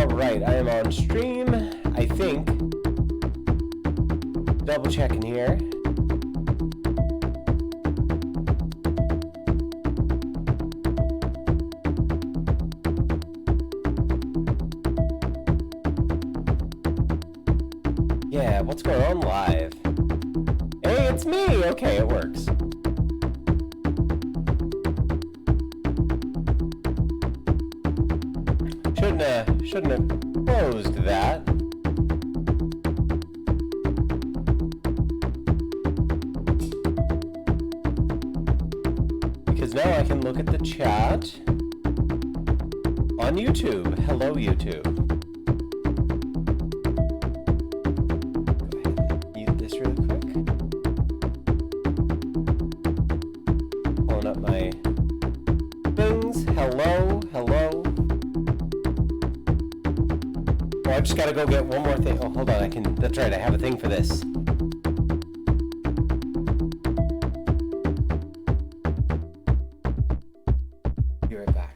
Alright, I am on stream, I think. Double checking here. Yeah, what's going on live? Hey, it's me! Okay, it works. Shouldn't have closed that. Because now I can look at the chat on YouTube. Hello, YouTube. Go ahead and mute this really quick. Pulling up my things. Hello, hello. Oh, I just gotta go get one more thing. Oh, hold on, that's right, I have a thing for this. Be right back.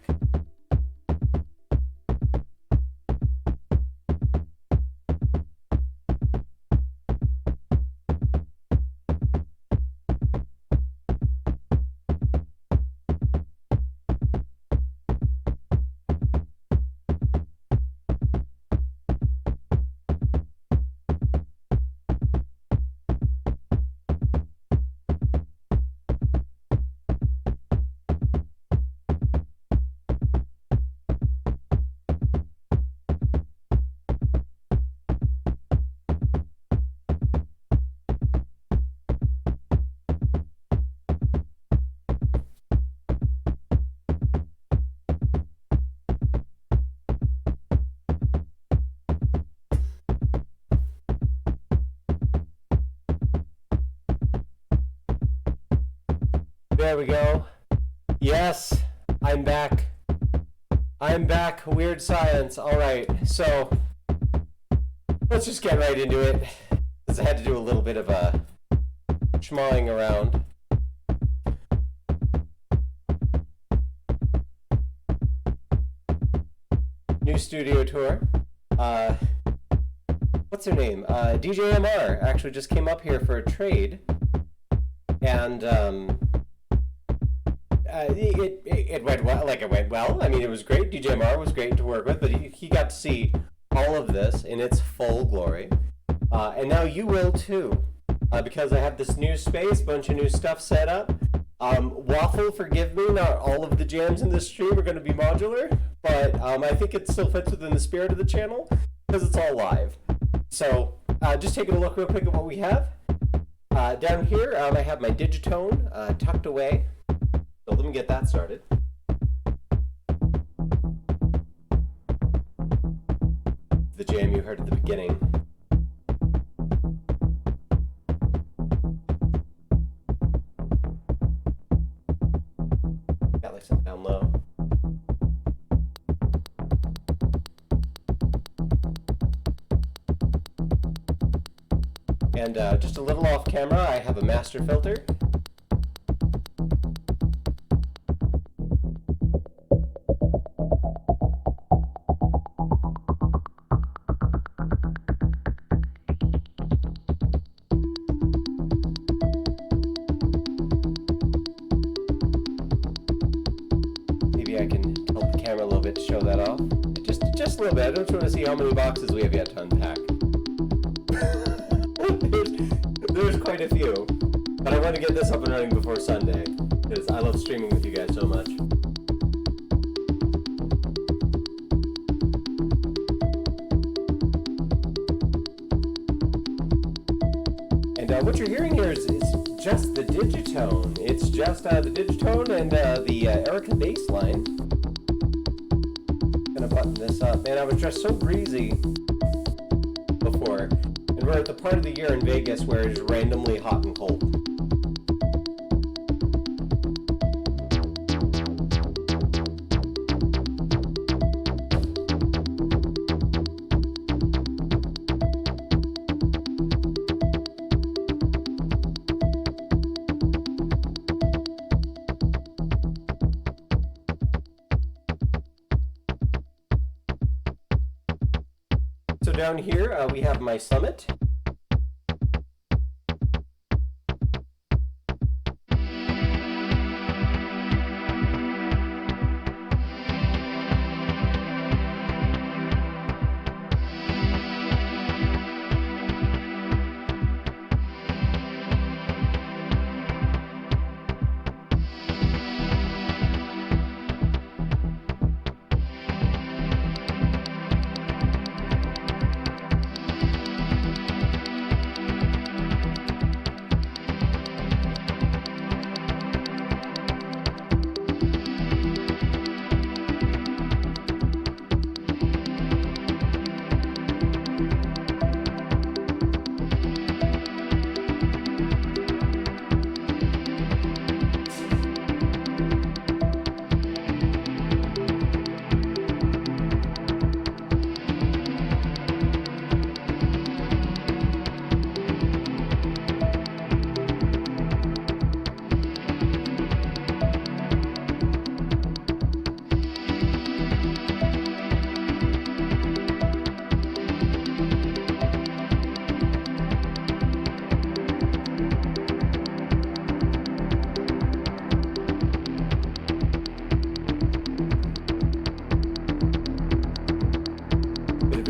There we go. Yes, I'm back. I'm back. Weird science. All right, so let's just get right into it, because I had to do a little bit of a schmawing around. New studio tour. What's her name? DJ MR actually just came up here for a trade, and it went well. Like, it went well. I mean, it was great. DJ MR was great to work with, but he got to see all of this in its full glory. And now you will too, because I have this new space, bunch of new stuff set up. Waffle, forgive me, not all of the jams in this stream are going to be modular, but I think it still fits within the spirit of the channel, because it's all live. So, just taking a look real quick at what we have. Down here, I have my Digitone tucked away. So let me get that started. The jam you heard at the beginning. Got like something down low. And just a little off camera, I have a master filter. Just a little bit. I don't want to see how many boxes we have yet to unpack. there's quite a few. But I want to get this up and running before Sunday, because I love streaming with you guys so much. And what you're hearing here is just the Digitone. It's just the Digitone and the Erica bass line. Button this up, and I was just so breezy before, and we're at the part of the year in Vegas where it's randomly hot and cold. So down here we have my summit.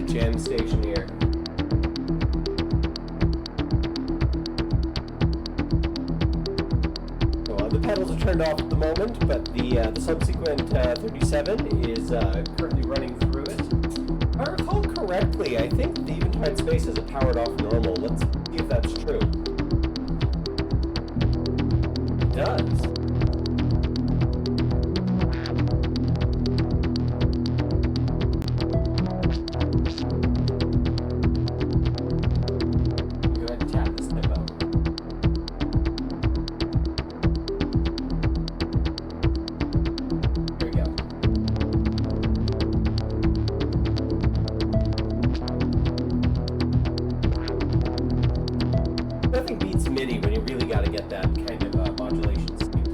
Jam station here. So, the pedals are turned off at the moment, but the subsequent 37 is currently running through it. If I recall correctly, I think the Eventide Space has a powered off normal. Let's see if that's true. It does. Nothing beats MIDI when you really got to get that kind of modulation speed.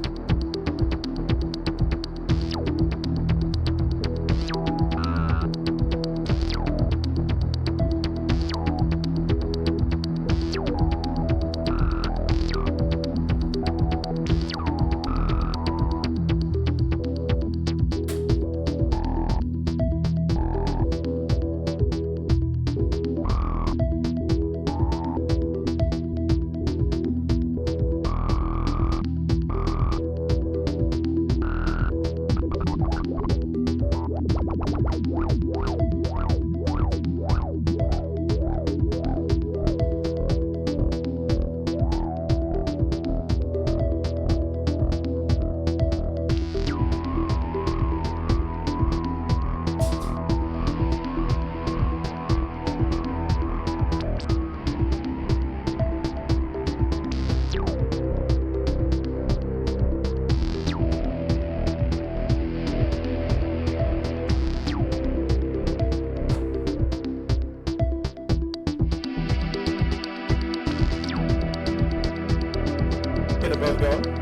Get them both going.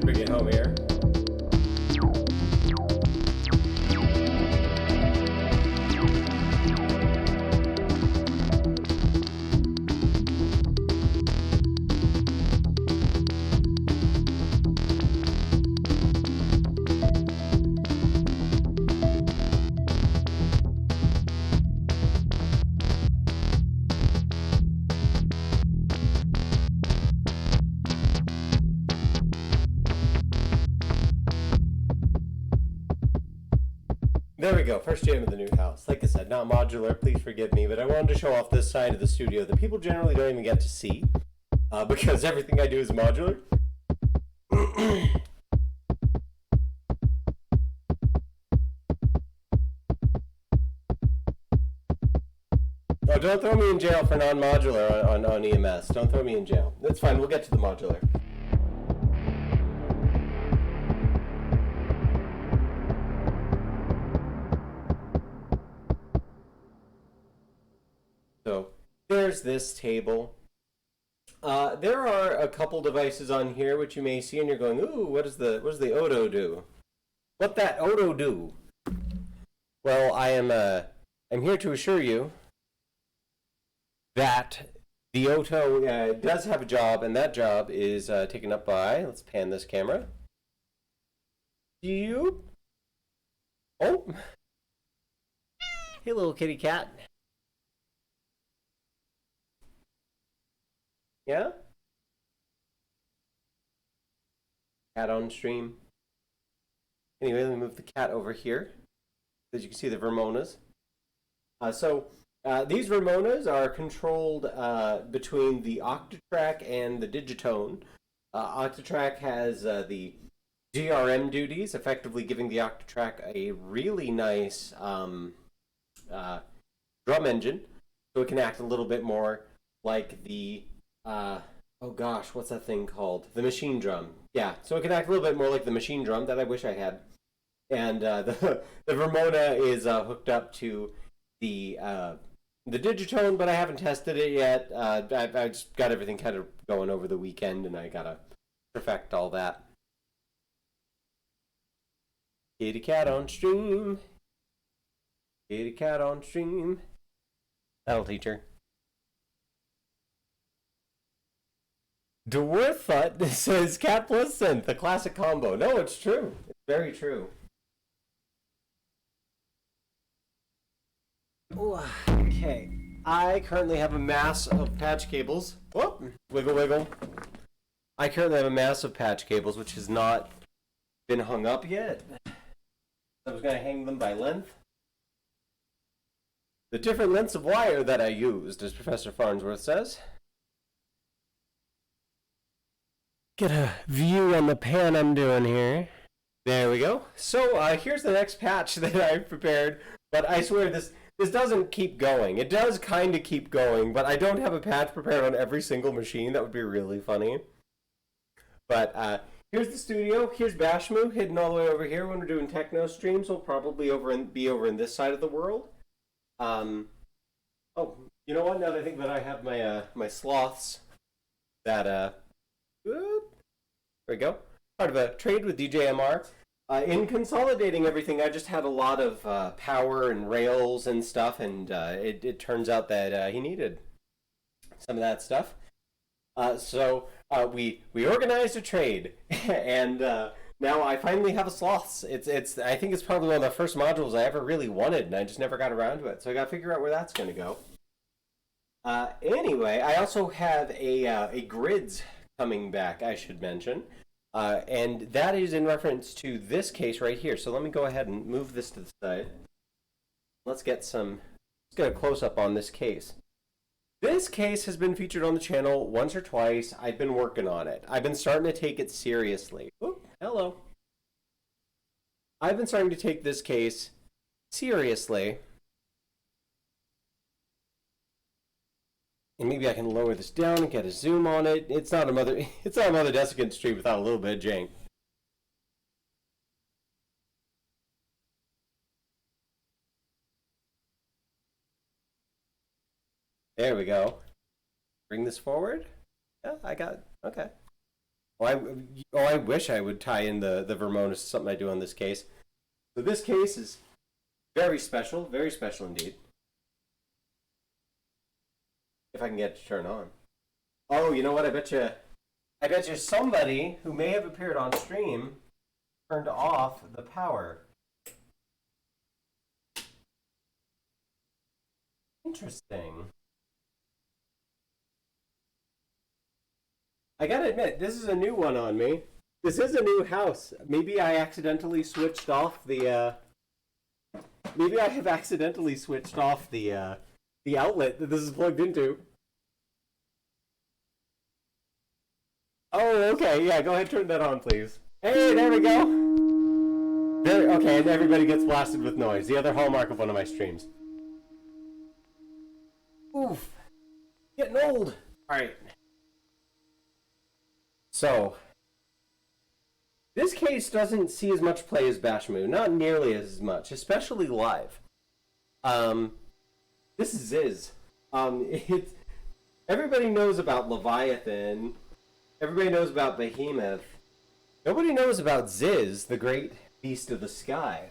Bring it home here. There we go. First jam of the new house. Like I said, not modular. Please forgive me, but I wanted to show off this side of the studio that people generally don't even get to see because everything I do is modular. Oh, don't throw me in jail for non-modular on EMS. Don't throw me in jail. That's fine. We'll get to the modular. So there's this table. There are a couple devices on here which you may see, and you're going, "Ooh, what does the Odo do? What that Odo do?" Well, I'm here to assure you that the Odo does have a job, and that job is taken up by. Let's pan this camera. You. Oh. Hey, little kitty cat. Yeah? Cat on stream. Anyway, let me move the cat over here. As you can see, the Vermonas. These Vermonas are controlled between the Octatrack and the Digitone. Octatrack has the GRM duties, effectively giving the Octatrack a really nice drum engine, so it can act a little bit more like the oh gosh, what's that thing called? The machine drum. Yeah, so it can act a little bit more like the machine drum that I wish I had. And the Vermona is hooked up to the Digitone, but I haven't tested it yet. I just got everything kind of going over the weekend, and I gotta perfect all that. Kitty cat on stream. Kitty cat on stream. That'll teach her. Dwarthut says cat plus synth, the classic combo. No, it's true. It's very true. Ooh, okay. I currently have a mass of patch cables. Whoop! Wiggle, wiggle. I currently have a mass of patch cables, which has not been hung up yet. I was going to hang them by length. The different lengths of wire that I used, as Professor Farnsworth says. Get a view on the pan I'm doing here. There we go. So here's the next patch that I've prepared, but I swear this doesn't keep going. It does kind of keep going, but I don't have a patch prepared on every single machine. That would be really funny. But here's the studio. Here's Bashmu hidden all the way over here when we're doing techno streams. We'll probably be over in this side of the world. Oh, you know what? Now that I think that I have my my sloths, that there we go. Part of a trade with DJMR. In consolidating everything, I just had a lot of power and rails and stuff, and it turns out that he needed some of that stuff. So we organized a trade, and now I finally have a sloths. I think it's probably one of the first modules I ever really wanted, and I just never got around to it. So I got to figure out where that's going to go. Anyway, I also have a grids coming back, I should mention. And that is in reference to this case right here. So let me go ahead and move this to the side. Let's get a close-up on this case. This case has been featured on the channel once or twice. I've been working on it. I've been starting to take it seriously. Oh, hello. I've been starting to take this case seriously. And maybe I can lower this down and get a zoom on it. It's not another Dessicant stream without a little bit of jank. There we go. Bring this forward. Yeah, I got it. Okay. I wish I would tie in the Vermonas to something I do on this case. So this case is very special indeed. If I can get it to turn on. Oh, you know what? I bet you somebody who may have appeared on stream turned off the power. Interesting. I gotta admit, this is a new one on me. This is a new house. Maybe I accidentally switched off the Maybe I have accidentally switched off the outlet that this is plugged into. Oh, okay. Yeah, go ahead, turn that on, please. Hey, there we go. There. Okay, and everybody gets blasted with noise. The other hallmark of one of my streams. Oof. Getting old. All right. So, this case doesn't see as much play as Bashmu, not nearly as much, especially live. This is Ziz. Everybody knows about Leviathan. Everybody knows about Behemoth. Nobody knows about Ziz, the great beast of the sky.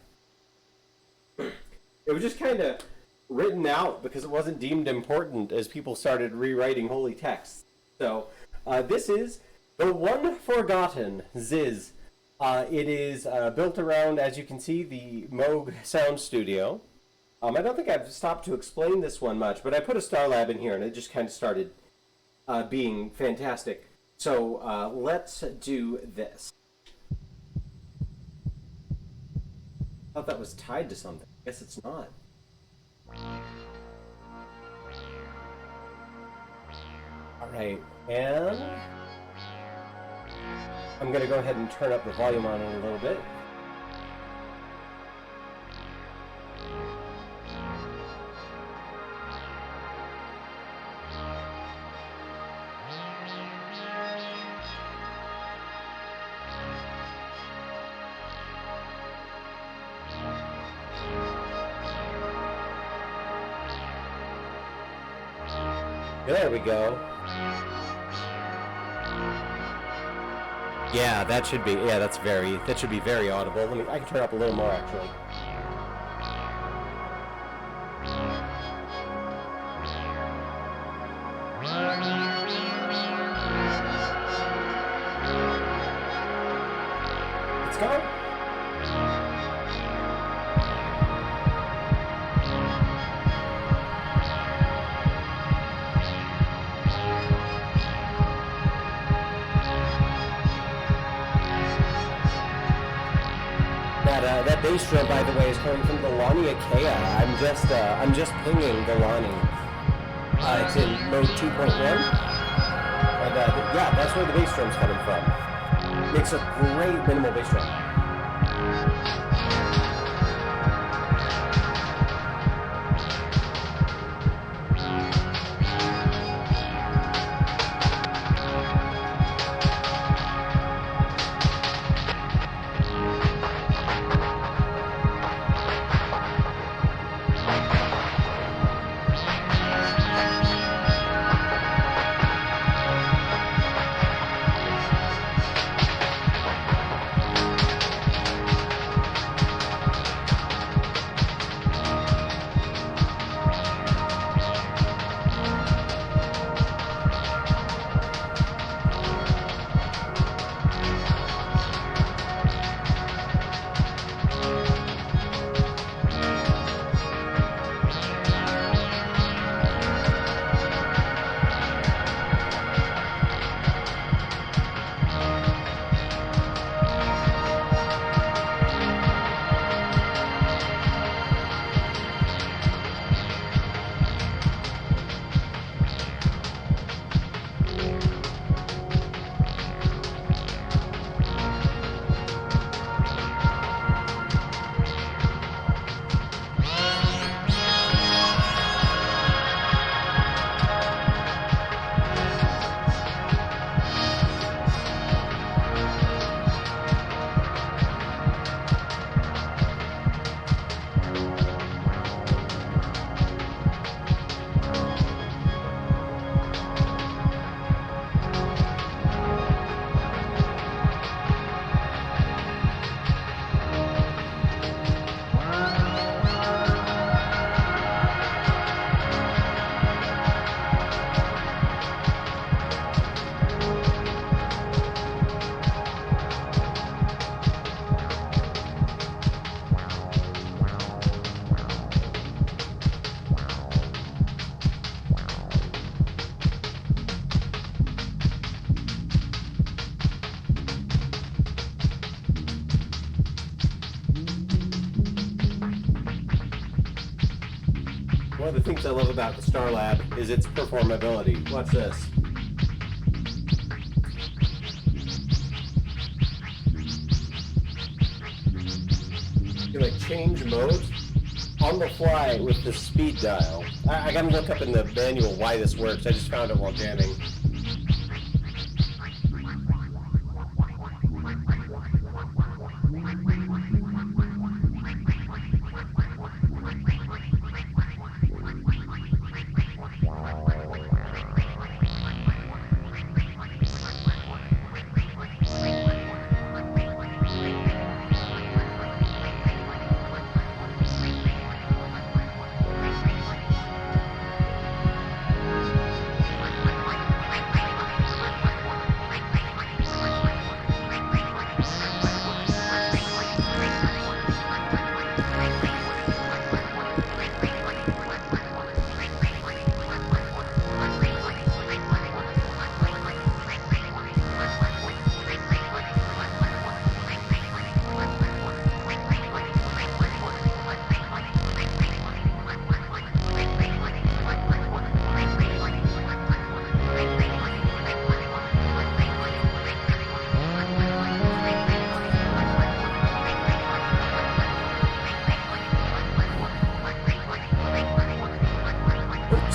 It was just kind of written out because it wasn't deemed important as people started rewriting holy texts. So, this is the one forgotten Ziz. It is built around, as you can see, the Moog Sound Studio. I don't think I've stopped to explain this one much, but I put a Star Lab in here and it just kind of started being fantastic. So let's do this. I thought that was tied to something. I guess it's not. Alright, and I'm going to go ahead and turn up the volume on it a little bit. There we go. Yeah, that should be. Yeah, that should be very audible. I can turn up a little more actually. Let's go. That bass drum, by the way, is coming from the Lonnie Akea. I'm just pinging the Lonnie. It's in mode 2.1, and yeah, that's where the bass drum's coming from. Makes a great minimal bass drum. of the things I love about the Star Lab is its performability. Watch this. You like change modes on the fly with the speed dial. I gotta look up in the manual why this works. I just found it while jamming.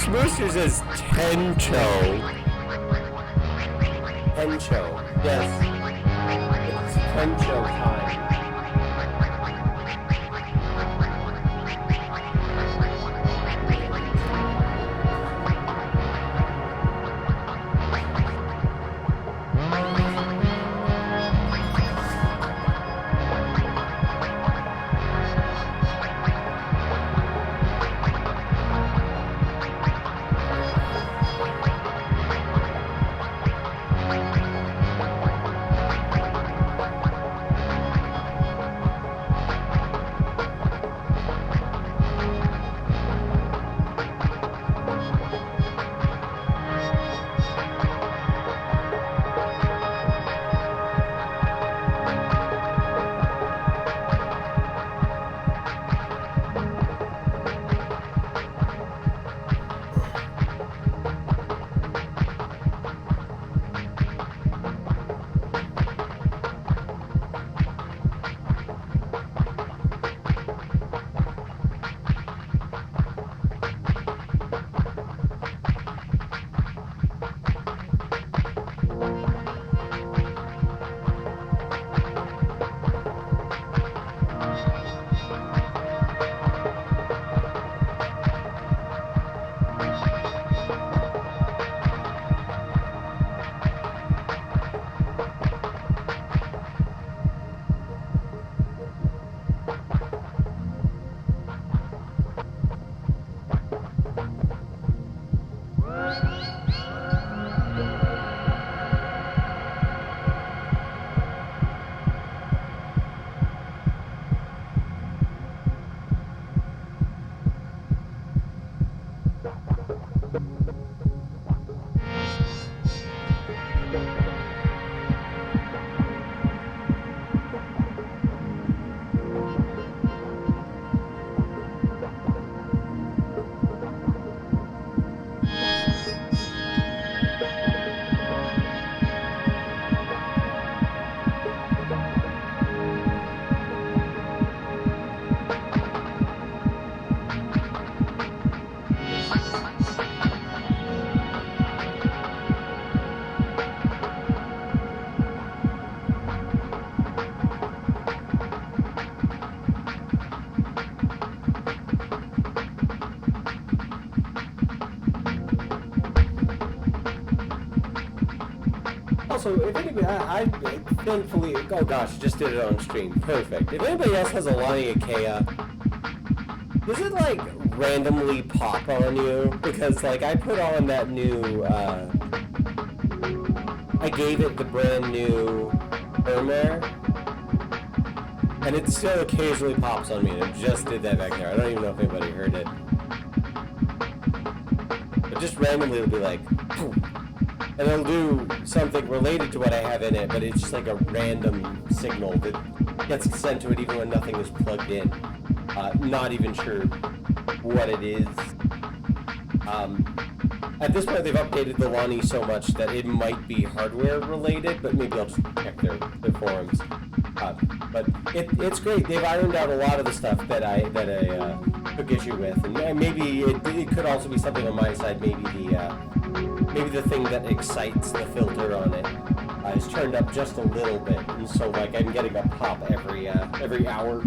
Boosters is Tencho. Tencho, yes. It's Tencho time. Also, if anybody, I thankfully, oh gosh, just did it on stream. Perfect. If anybody else has a Lonnie Ikea, does it like randomly pop on you? Because like I put on that new, I gave it the brand new firmware, and it still occasionally pops on me, and it just did that back there. I don't even know if anybody heard it. But just randomly it'll be like, poof. And it'll do something related to what I have in it, but it's just like a random signal that gets sent to it even when nothing is plugged in. Not even sure what it is. At this point, they've updated the Lonnie so much that it might be hardware related, but maybe I'll just check their forums. But it's great. They've ironed out a lot of the stuff that I took issue with, and maybe it could also be something on my side. Maybe the thing that excites the filter on it is turned up just a little bit, and so like I'm getting a pop every hour.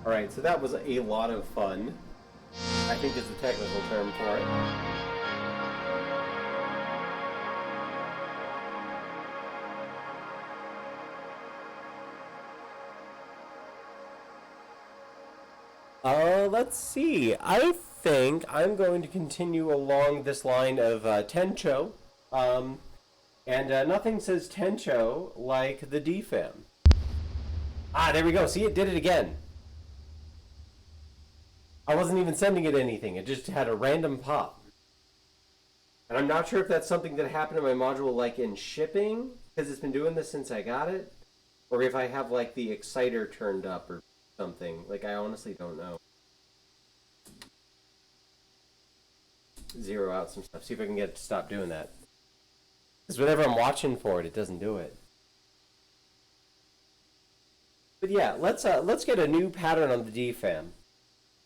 Alright, so that was a lot of fun. I think is the technical term for it. Let's see. I think I'm going to continue along this line of Tencho. And nothing says Tencho like the DFAM. Ah, there we go. See, it did it again. I wasn't even sending it anything. It just had a random pop. And I'm not sure if that's something that happened in my module like in shipping, because it's been doing this since I got it, or if I have like the exciter turned up or something. Like, I honestly don't know. Zero out some stuff. See if I can get it to stop doing that. Because whenever I'm watching for it, it doesn't do it. But yeah, let's get a new pattern on the DFAM.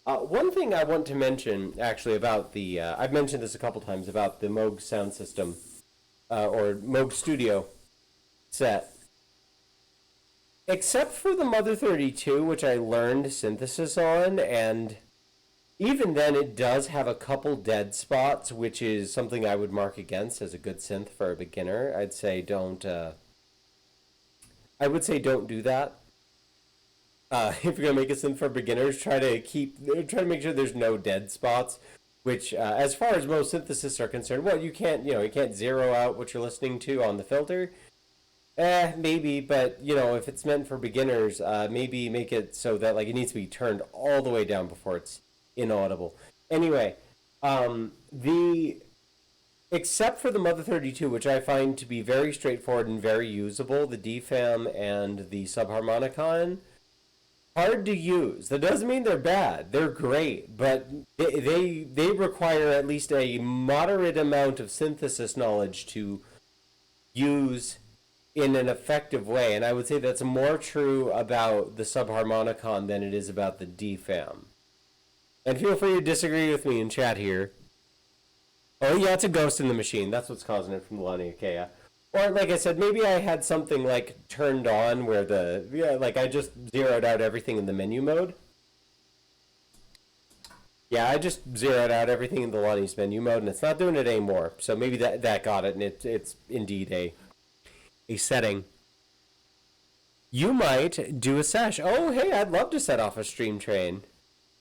One thing I want to mention, actually, about the... I've mentioned this a couple times, about the Moog sound system, or Moog Studio set. Except for the Mother 32, which I learned synthesis on, and even then it does have a couple dead spots, which is something I would mark against as a good synth for a beginner. I'd say don't... I would say don't do that. If you're gonna make a synth for beginners, try to make sure there's no dead spots. Which, as far as most synthesis are concerned, well, you can't zero out what you're listening to on the filter. Maybe, but if it's meant for beginners, maybe make it so that like it needs to be turned all the way down before it's inaudible. Anyway, except for the Mother 32, which I find to be very straightforward and very usable, the DFAM and the Subharmonicon. Hard to use. That doesn't mean they're bad. They're great, but they require at least a moderate amount of synthesis knowledge to use in an effective way. And I would say that's more true about the Subharmonicon than it is about the DFAM. And feel free to disagree with me in chat here. Oh yeah, it's a ghost in the machine. That's what's causing it from the Lani Achaea. Or, like I said, maybe I had something, like, turned on where like, I just zeroed out everything in the menu mode. Yeah, I just zeroed out everything in the Lonnie's menu mode, and it's not doing it anymore. So maybe that got it, and it's indeed a setting. You might do a sesh. Oh, hey, I'd love to set off a stream train.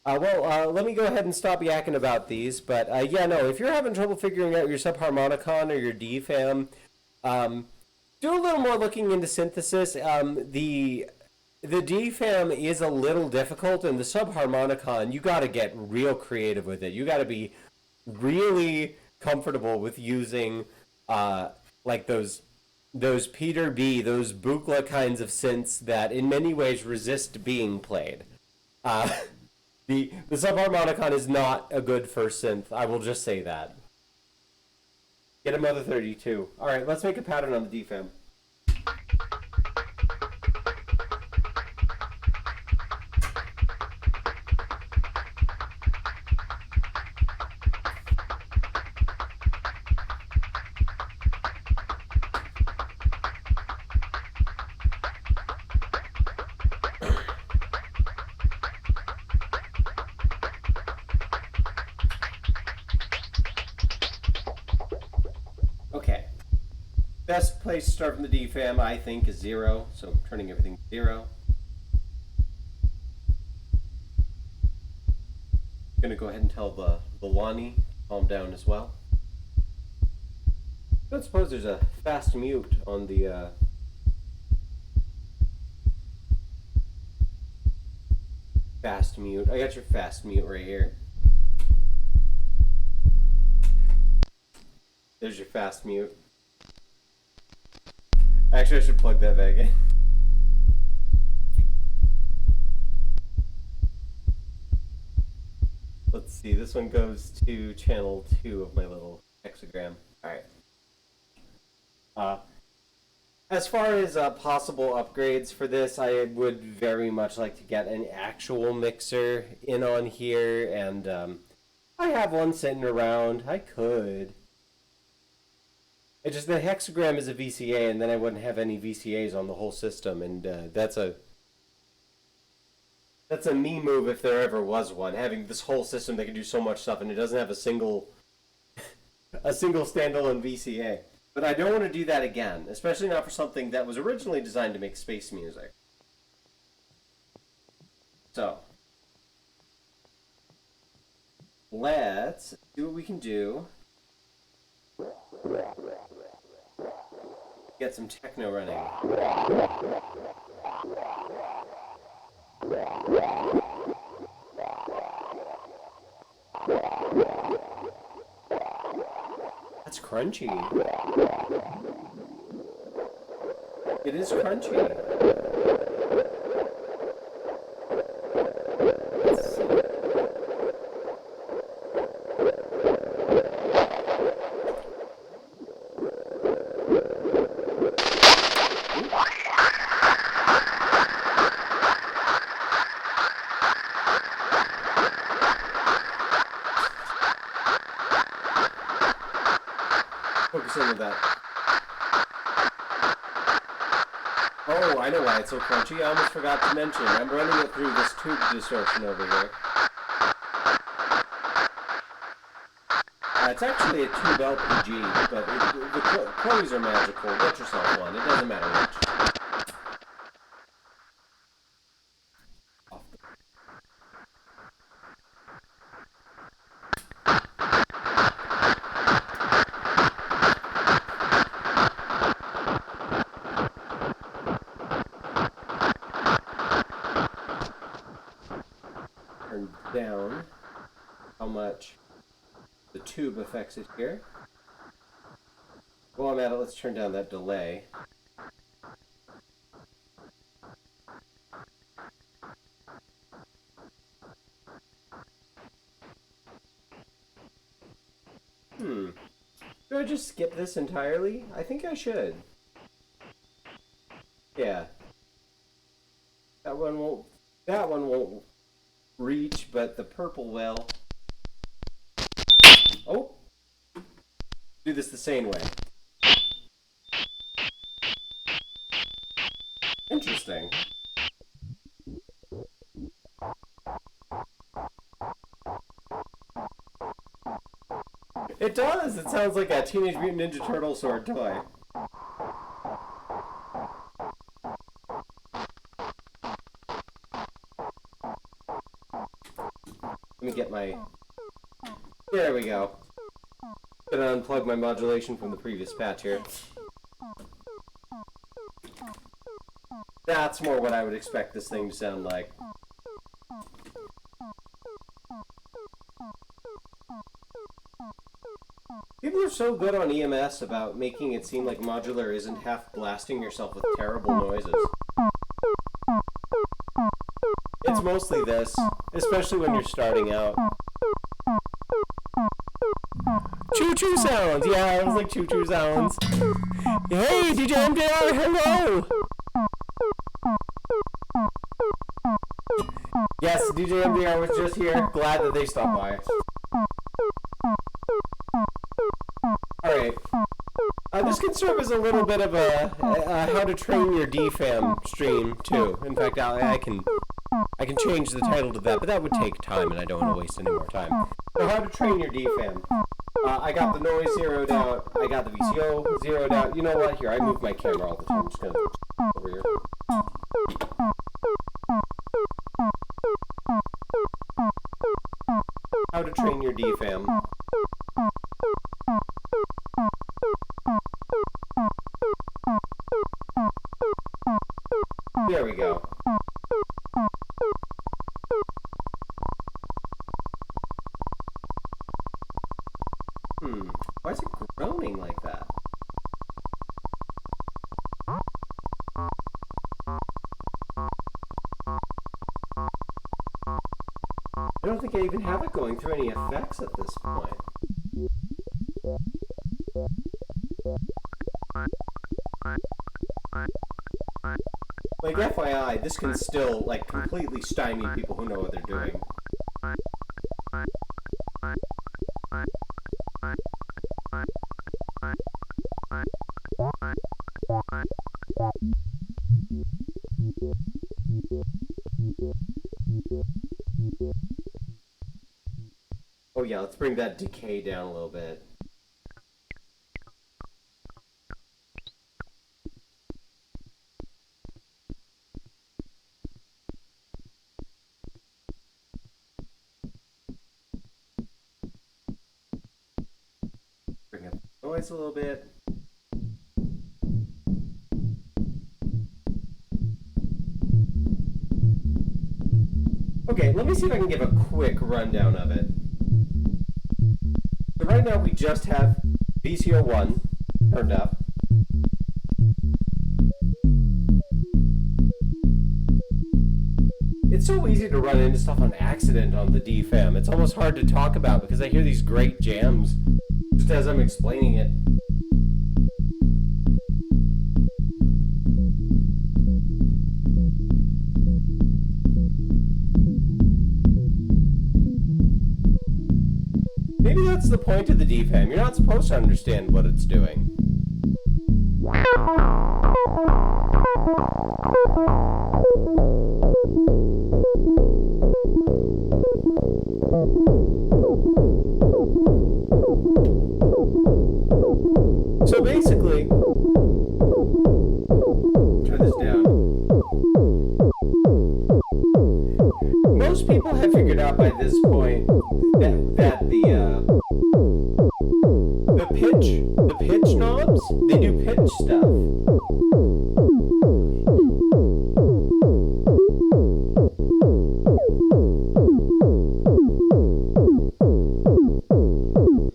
Let me go ahead and stop yakking about these. But, yeah, no, if you're having trouble figuring out your Subharmonicon or your DFAM... do a little more looking into synthesis. The DFAM is a little difficult, and the Subharmonicon, you got to get real creative with it. You got to be really comfortable with using like those Peter B, those Buchla kinds of synths that in many ways resist being played. The Subharmonicon is not a good first synth. I will just say that. Get a Mother 32. Alright, let's make a pattern on the DFAM. Okay. Best place to start from the DFAM, I think, is 0. So I'm turning everything to 0. I'm going to go ahead and tell the Lonnie to calm down as well. I don't suppose there's a fast mute on the Fast mute. I got your fast mute right here. There's your fast mute. Actually, I should plug that back in. Let's see, this one goes to channel 2 of my little hexagram. Alright. As far as possible upgrades for this, I would very much like to get an actual mixer in on here, and I have one sitting around. I could. It's just the hexagram is a VCA, and then I wouldn't have any VCAs on the whole system, and that's a me move if there ever was one. Having this whole system that can do so much stuff, and it doesn't have a single standalone VCA. But I don't want to do that again, especially not for something that was originally designed to make space music. So, let's see what we can do. Get some techno running. That's crunchy. It is crunchy. Focus in with that. Oh, I know why it's so crunchy. I almost forgot to mention. I'm running it through this tube distortion over here. It's actually a tube LPG, but the qualities are magical. Get yourself one. It doesn't matter which. Turn down how much the tube affects it here. While I'm at it, let's turn down that delay. Should I just skip this entirely? I think I should. Yeah. That one won't reach, but the purple will. Oh! Do this the same way. Interesting. It does! It sounds like a Teenage Mutant Ninja Turtle sword toy. Let me get my... There we go. Gonna unplug my modulation from the previous patch here. That's more what I would expect this thing to sound like. People are so good on EMS about making it seem like modular isn't half blasting yourself with terrible noises. It's mostly this, especially when you're starting out. Choo-choo sounds! Yeah, it was like choo-choo sounds. Hey, DJ MDR, hello! Yes, DJ MDR was just here. Glad that they stopped by. Alright. This can serve as a little bit of a how to train your DFAM stream, too. In fact, I can change the title to that, but that would take time, and I don't want to waste any more time. So how to train your DFAM. I got the noise zeroed out. I got the VCO zeroed out. You know what? Here, I move my camera all the time. I'm just going to over here. How to train your DFAM. There we go. Why is it groaning like that? I don't think I even have it going through any effects at this point. Like, FYI, this can still, like, completely stymie people who know what they're doing. Oh yeah, let's bring that decay down a little bit. Bring up the noise a little bit. Okay, let me see if I can give a quick rundown of it. So right now we just have VCO1 turned up. It's so easy to run into stuff on accident on the DFAM. It's almost hard to talk about because I hear these great jams just as I'm explaining it. Maybe that's the point of the DFAM. You're not supposed to understand what it's doing. So basically, turn this down. Most people have figured out by this point that the pitch knobs, they do pitch stuff.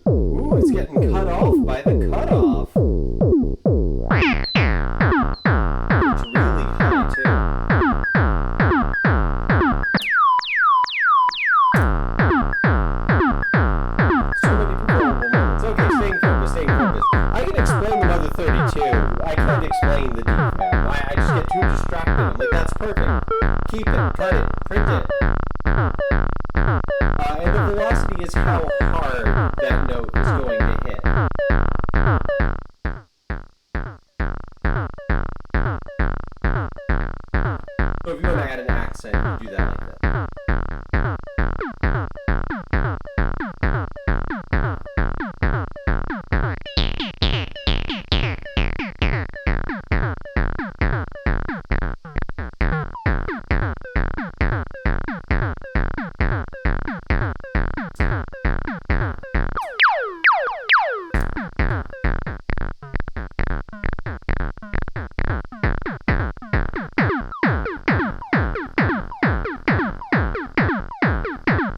Ooh, it's getting cut off by the cutoff. It's really high too. So many performable moments. Okay, staying focused. I can explain the Mother 32. I can't explain the DFAM. I just get too distracted. I'm like, that's perfect. Keep it, cut it, print it. And the velocity is how hard that note is going to hit. So if you want to add an accent, you do that like that.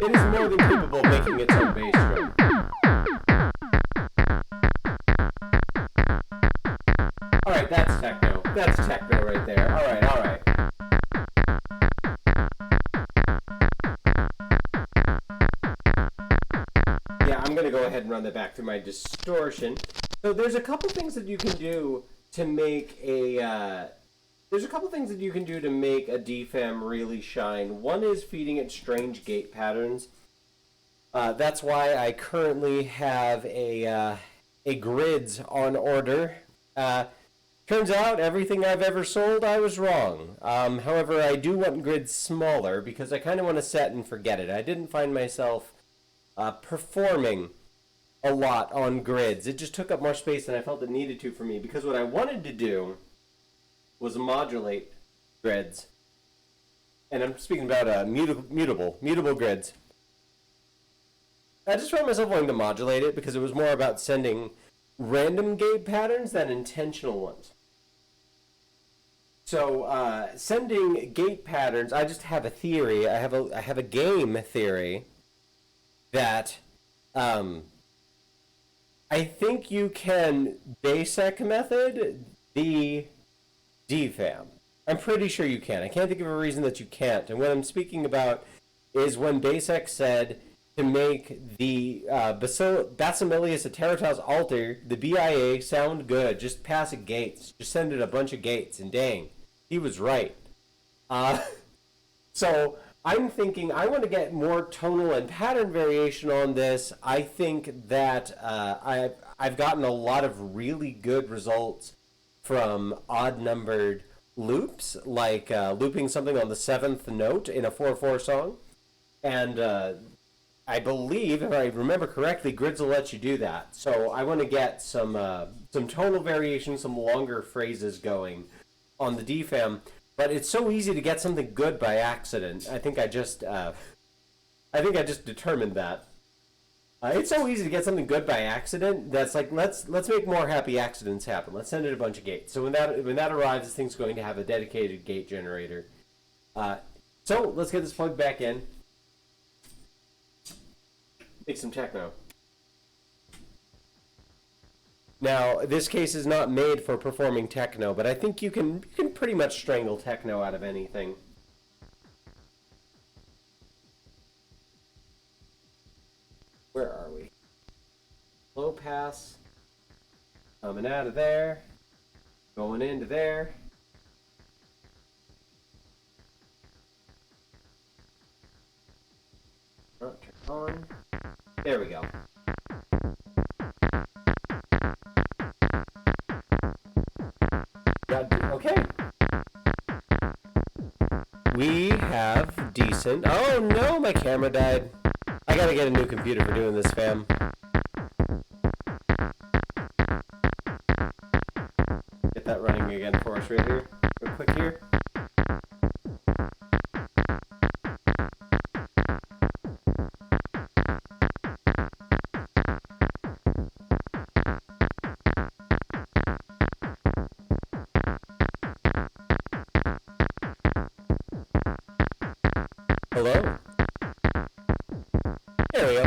It is more than capable of making its own bass drum. Alright, that's techno. That's techno right there. Alright. Yeah, I'm gonna go ahead and run that back through my distortion. So there's a couple things that you can do to make a DFAM really shine. One is feeding it strange gate patterns. That's why I currently have a grids on order. Turns out everything I've ever sold, I was wrong. However, I do want grids smaller because I kind of want to set and forget it. I didn't find myself performing a lot on grids. It just took up more space than I felt it needed to for me, because what I wanted to do was modulate grids. And I'm speaking about mutable grids. I just found myself wanting to modulate it because it was more about sending random gate patterns than intentional ones. So sending gate patterns, I just have a theory. I have a game theory that I think you can Dessicant method the DFAM. I'm pretty sure you can. I can't think of a reason that you can't. And what I'm speaking about is when Dessicant said to make the Bacillus Ateritas alter, the BIA, sound good. Just pass it gates. Just send it a bunch of gates. And dang, he was right. So I'm thinking I want to get more tonal and pattern variation on this. I think that I've gotten a lot of really good results from odd-numbered loops, like looping something on the 7th note in a 4/4 song. And I believe, if I remember correctly, grids will let you do that. So I want to get some tonal variation, some longer phrases going on the DFAM. But it's so easy to get something good by accident. I think I just determined that. It's so easy to get something good by accident. That's like let's make more happy accidents happen. Let's send it a bunch of gates. So when that arrives, this thing's going to have a dedicated gate generator. So let's get this plugged back in. Make some techno. Now, this case is not made for performing techno, but I think you can pretty much strangle techno out of anything. Where are we? Low pass. Coming out of there. Going into there. Oh, turn on. There we go. Okay. We have decent. Oh no, my camera died. I gotta get a new computer for doing this, fam. Get that running again for us right here. Real quick here. Hello? There we go.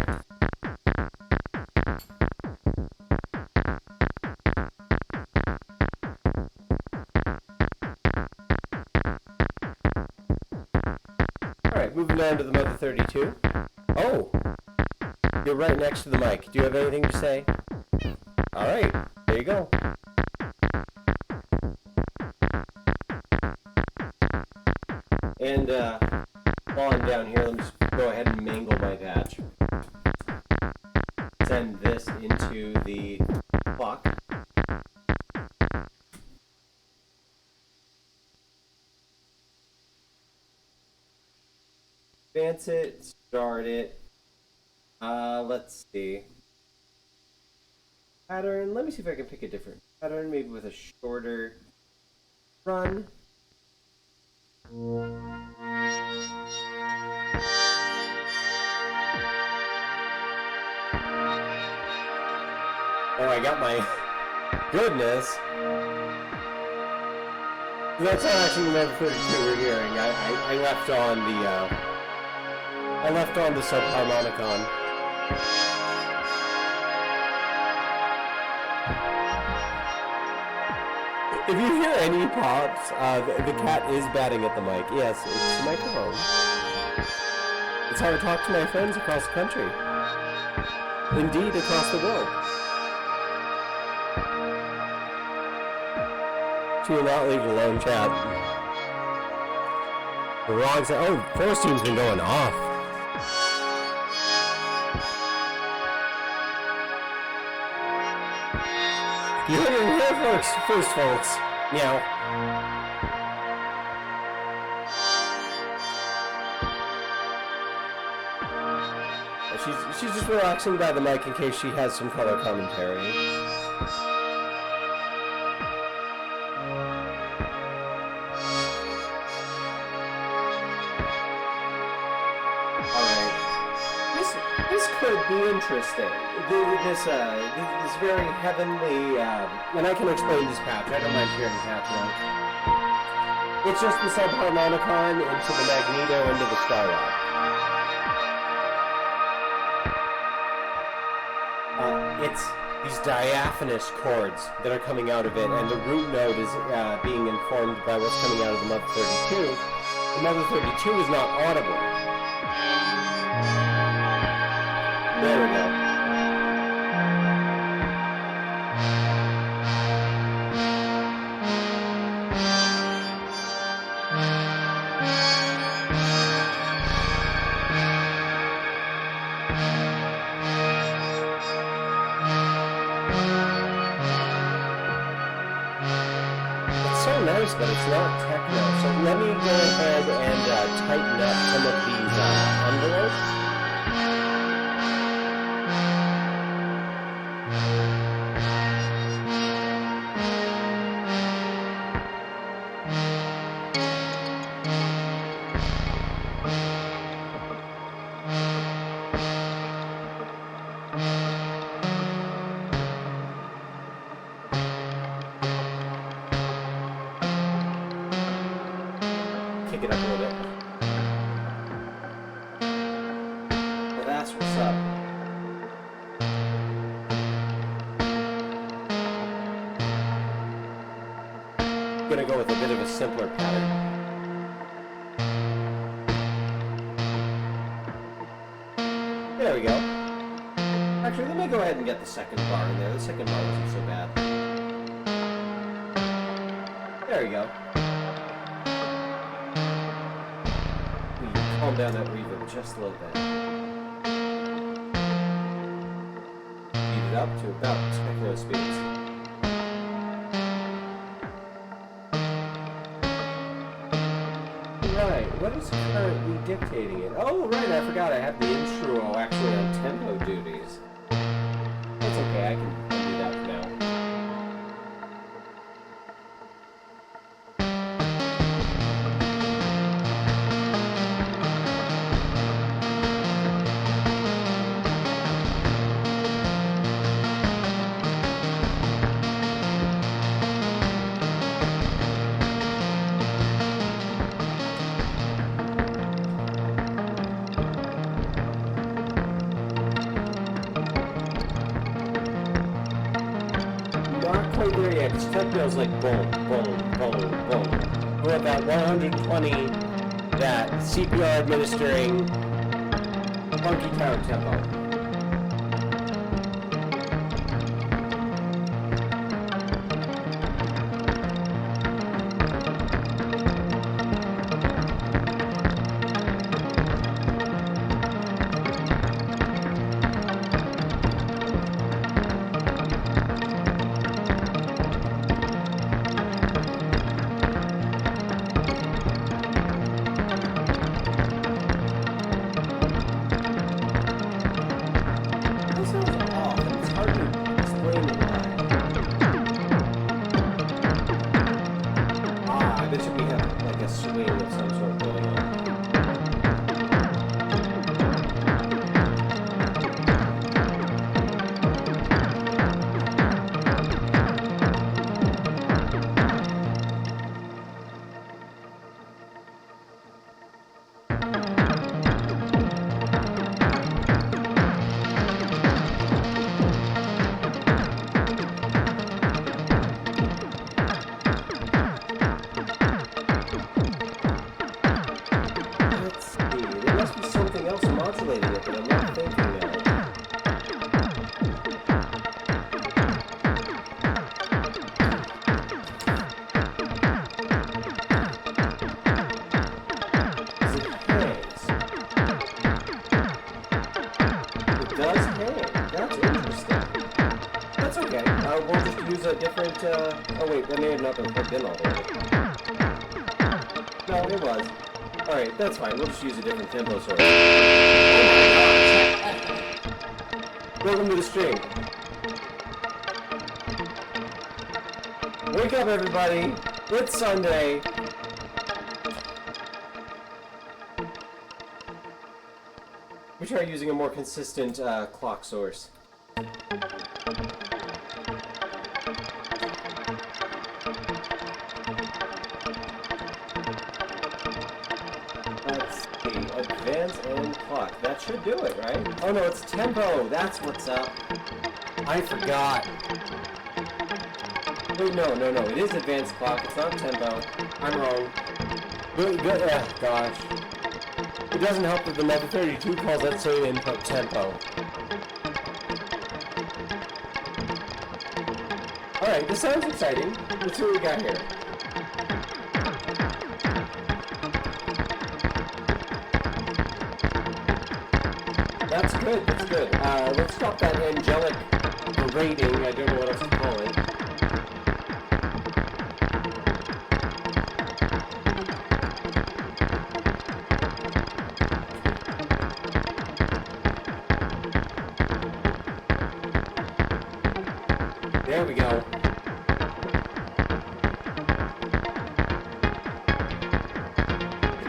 Alright, moving on to the Mother 32. Oh! You're right next to the mic. Do you have anything to say? Alright, there you go. And, while I'm down here, let me just go ahead and mangle my patch. Send this into the clock. Advance it, start it. Let's see. Pattern, let me see if I can pick a different pattern, maybe with a shorter run. Oh, I got my goodness. That's not actually the Mother 32 we're hearing. I left on the subharmonicon. If you hear any pops, the cat is batting at the mic. Yes, it's the microphone. It's how I talk to my friends across the country. Indeed, across the world. She will not leave it alone, chat. The wrong side. Oh, Forest Team's been going off. You heard it here first, folks. Meow. She's just relaxing by the mic in case she has some color commentary. This could be interesting. This very heavenly, and I can explain this patch. I don't mind hearing patch notes. It's just the subharmonicon into the magneto into the starlight. these diaphanous chords that are coming out of it, and the root node is being informed by what's coming out of the Mother 32. The Mother 32 is not audible. There we go. Nice, but it's not techno. So let me go ahead and tighten up some of these envelopes. Kick it up a little bit. Well, that's what's up. I'm gonna go with a bit of a simpler pattern. There we go. Actually, let me go ahead and get the second bar in there. The second bar wasn't so bad. There we go. Calm down that reverb just a little bit. Beat it up to about techno speeds. Right, what is currently dictating it? Oh, right, I forgot I have the intro actually on tempo duties. That's okay, I can do that for now. There yet, because techno's like boom, boom, boom, boom. We're at that 120, that CPR administering funky town tempo. Oh wait, that may have not been plugged in all the way. No, it was. Alright, that's fine. We'll just use a different tempo source. Welcome to the stream. Wake up, everybody. It's Sunday. We try using a more consistent clock source. Advance and clock. That should do it, right? Oh no, it's tempo. That's what's up. I forgot. Wait, no. It is advanced clock. It's not tempo. I'm wrong. Good. Gosh. It doesn't help that the Mother 32 calls that same input tempo. Alright, this sounds exciting. Let's see what we got here. That's good. Let's drop that angelic rating. I don't know what else to call it. There we go.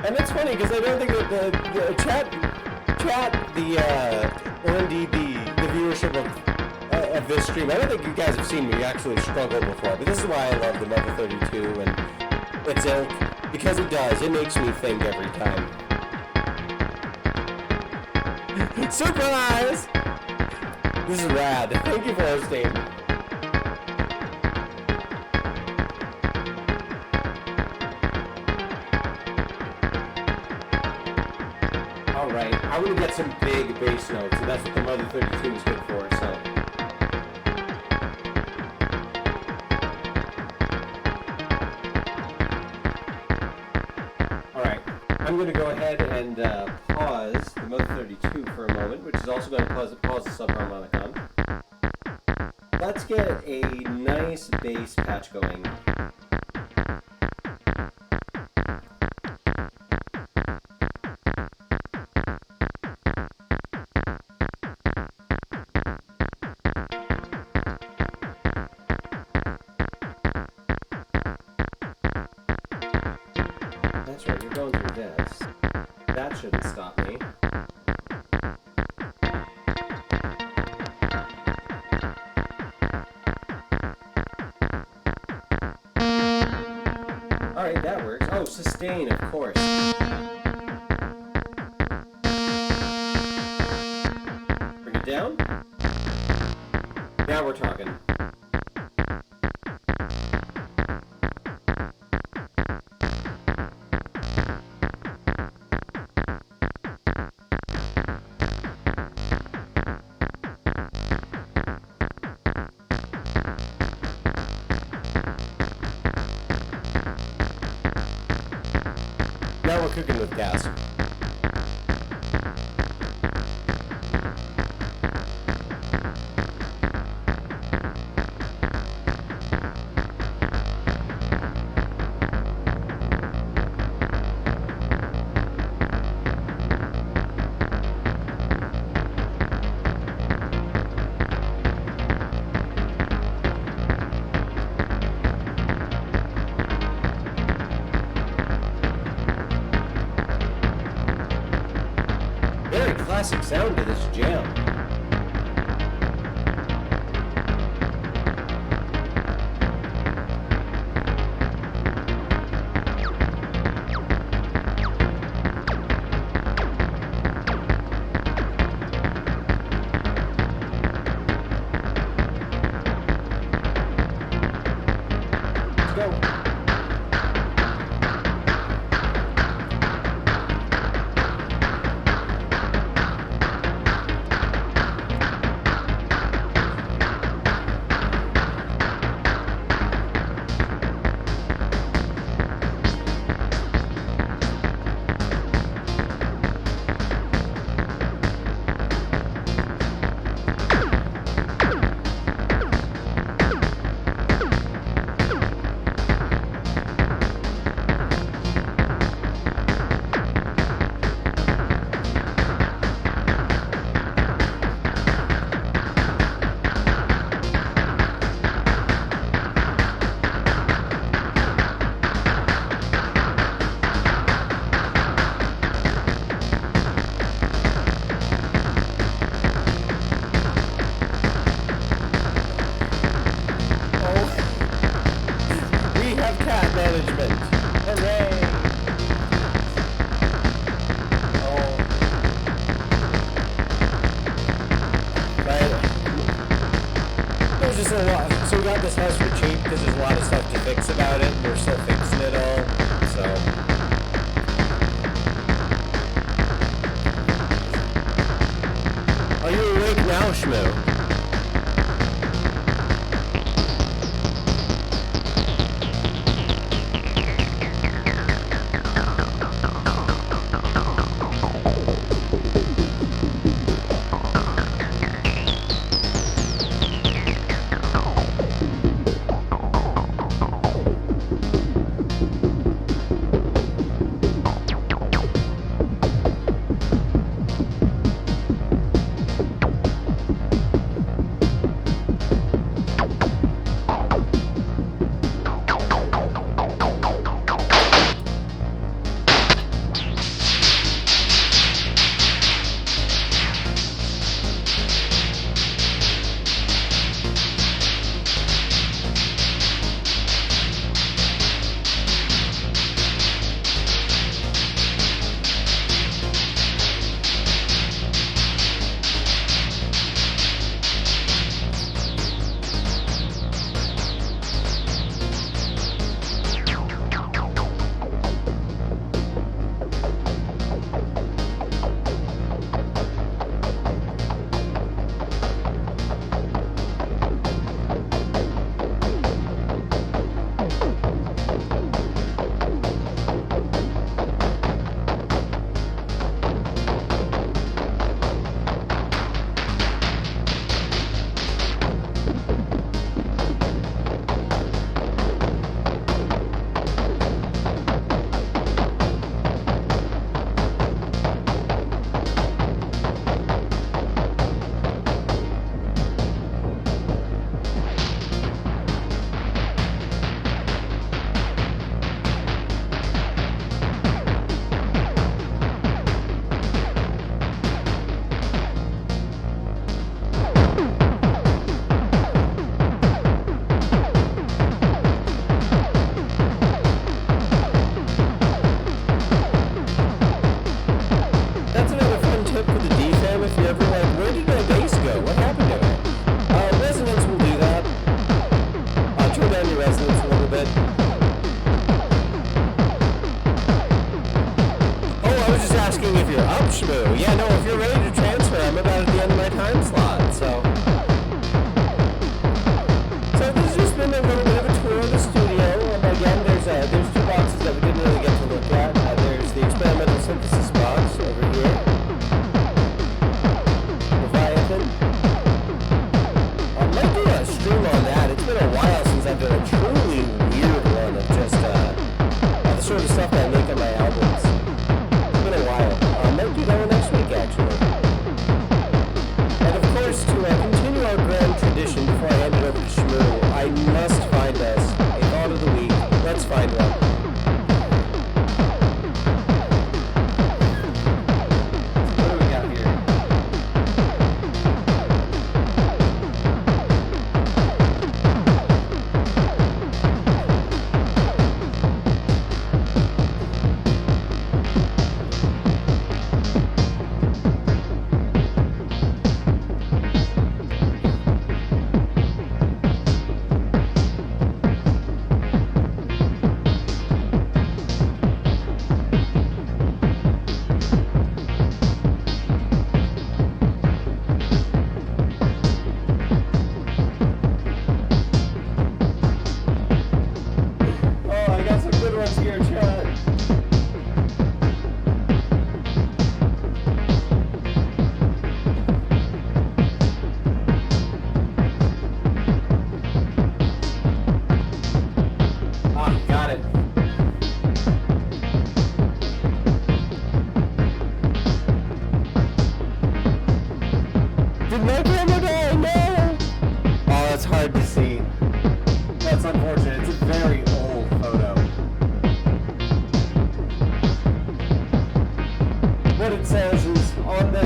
And it's funny because I don't think that the chat, the OND, the viewership of this stream, I don't think you guys have seen me actually struggle before, but this is why I love the Mother 32 and its ilk, because it does. It makes me think every time. Surprise! This is rad. Thank you for hosting. Alright, I want to get some big bass notes, and that's what the Mother 32 is good for, so. Alright, I'm going to go ahead and pause the Mother 32 for a moment, which is also going to pause the subharmonicon. Let's get a nice bass patch going. That's right, you're going through this. That shouldn't stop me. Alright, that works. Oh, sustain, of course. Bring it down. Now we're talking. Now we're cooking with gas. Classic sound to this jam. Let's go. just a lot. So we got this house for cheap because there's a lot of stuff to fix about it. We're still fixing it all. So. Are you awake now, Shmoo? Yeah, no, if you're ready to transfer, I'm about at the end of my time slot, so this has just been a little bit of a tour of the studio. Again, there's two boxes that we didn't really get to look at. There's the experimental synthesis box over here, Leviathan. I might do a stream on that. It's been a while since I've done a truly weird one of just the sort of stuff that I make on my albums. It's been a while. Might do that one next week, actually. And of course, to continue our grand tradition before I hand it over to Shmoo, I must find us a thought of the week. Let's find one. What do we got here?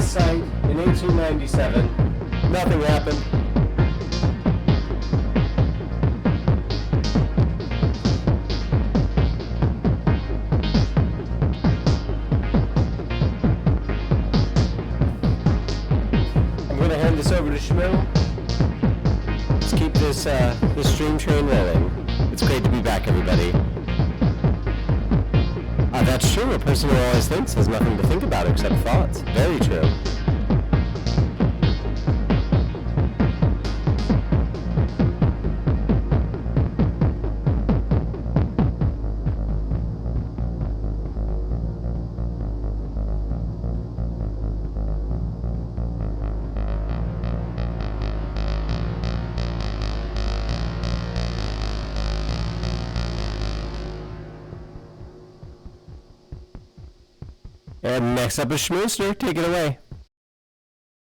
site in 1897. Nothing happened. I'm going to hand this over to Shmoo. Let's keep this stream train rolling. It's great to be back, everybody. That's true. A person who always thinks has nothing to think about except thoughts. Very true. And next up is Schmooster. Take it away.